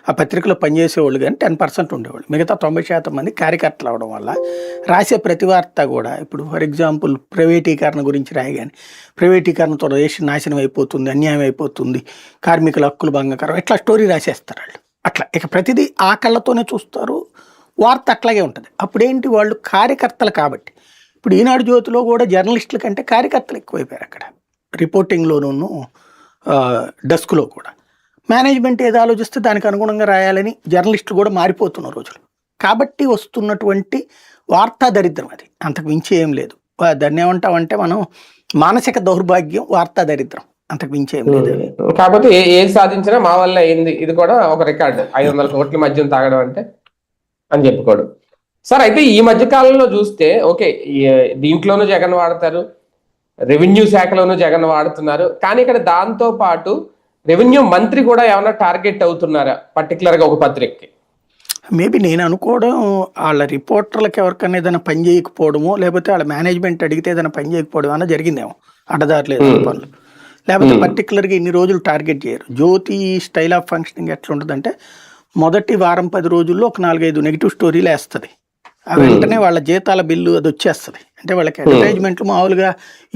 ఆ పత్రికలో పనిచేసేవాళ్ళు కానీ 10% ఉండేవాళ్ళు. మిగతా 90% మంది కార్యకర్తలు అవ్వడం వల్ల రాసే ప్రతి వార్త కూడా ఇప్పుడు ఫర్ ఎగ్జాంపుల్ ప్రైవేటీకరణ గురించి రాయగానే ప్రైవేటీకరణతో దేశం నాశనం అయిపోతుంది, అన్యాయం అయిపోతుంది, కార్మికుల హక్కులు భంగకరం, ఇట్లా స్టోరీ రాసేస్తారు వాళ్ళు. అట్లా ఇక ప్రతిదీ ఆ కళ్ళతోనే చూస్తారు, వార్త అట్లాగే ఉంటుంది. అప్పుడేంటి వాళ్ళు కార్యకర్తలు కాబట్టి. ఇప్పుడు ఈనాడు జ్యోతిలో కూడా జర్నలిస్టుల కంటే కార్యకర్తలు ఎక్కువైపోయారు అక్కడ రిపోర్టింగ్లోనూ డెస్క్లో కూడా. మేనేజ్మెంట్ ఏది ఆలోచిస్తే దానికి అనుగుణంగా రాయాలని జర్నలిస్టులు కూడా మారిపోతున్న రోజులు. కాబట్టి వస్తున్నటువంటి వార్తా దరిద్రం అది, అంతకు మించి ఏం లేదు. దాన్ని ఏమంటామంటే మనం మానసిక దౌర్భాగ్యం, వార్తా దరిద్రం, అంతకు మించి ఏం లేదు. కాకపోతే ఏది సాధించినా మా వల్ల అయింది, ఇది కూడా ఒక రికార్డు. 500 కోట్ల మద్యం తాగడం అంటే అని చెప్పుకోడు సార్. అయితే ఈ మధ్య కాలంలో చూస్తే ఓకే, దీంట్లోనూ జగన్ వాడతారు, రెవెన్యూ శాఖలోనూ జగన్ వాడుతున్నారు, కానీ ఇక్కడ దాంతో పాటు రెవెన్యూ మంత్రి కూడా ఏమైనా టార్గెట్ అవుతున్నారా పర్టికులర్గా ఒక పత్రికకి? మేబీ నేను అనుకోవడం వాళ్ళ రిపోర్టర్లకు ఎవరికైనా ఏదైనా పని చేయకపోవడమో, లేకపోతే వాళ్ళ మేనేజ్మెంట్ అడిగితే ఏదైనా పని చేయకపోవడం అన్న జరిగిందేమో, అడ్డదారులు ఏదైనా పనులు. లేకపోతే పర్టికులర్గా ఇన్ని రోజులు టార్గెట్ చేయరు. జ్యోతి స్టైల్ ఆఫ్ ఫంక్షనింగ్ ఎట్లా ఉంటుందంటే మొదటి వారం 10 రోజుల్లో ఒక 4-5 నెగిటివ్ స్టోరీలు వేస్తుంది. వెంటనే వాళ్ళ జీతాల బిల్లు అది వచ్చేస్తుంది. అంటే వాళ్ళకి అడ్వర్టైజ్మెంట్లు మామూలుగా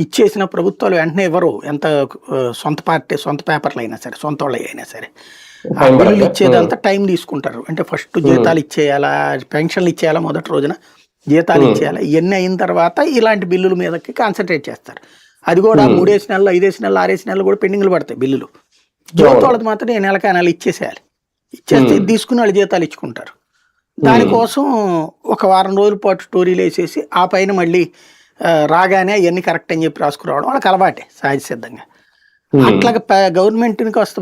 ఇచ్చేసిన ప్రభుత్వాలు వెంటనే ఇవ్వరు, ఎంత సొంత పార్టీ సొంత పేపర్లు అయినా సరే, సొంత వాళ్ళు అయినా సరే. ఆ బిల్లు ఇచ్చేదంతా టైం తీసుకుంటారు. అంటే ఫస్ట్ జీతాలు ఇచ్చేయాలా, పెన్షన్లు ఇచ్చేయాలా, మొదటి రోజున జీతాలు ఇచ్చేయాలా, ఇవన్నీ అయిన తర్వాత ఇలాంటి బిల్లుల మీదకి కాన్సన్ట్రేట్ చేస్తారు. అది కూడా 3 నెలలు 5 నెలలు 6 నెలలు కూడా పెండింగ్లు పడతాయి బిల్లులు. జ్యోతి వాళ్ళది మాత్రం నెలకి నెల ఇచ్చేసేయాలి. ఇచ్చేస్తే ఇది తీసుకుని వాళ్ళు జీతాలు ఇచ్చుకుంటారు. దానికోసం ఒక వారం రోజుల పాటు స్టోరీలు వేసేసి ఆ పైన మళ్ళీ రాగానే అవన్నీ కరెక్ట్ అని చెప్పి రాసుకురావడం వాళ్ళకి అలవాటే సహజ సిద్ధంగా. అట్లాగే గవర్నమెంట్కి వస్తే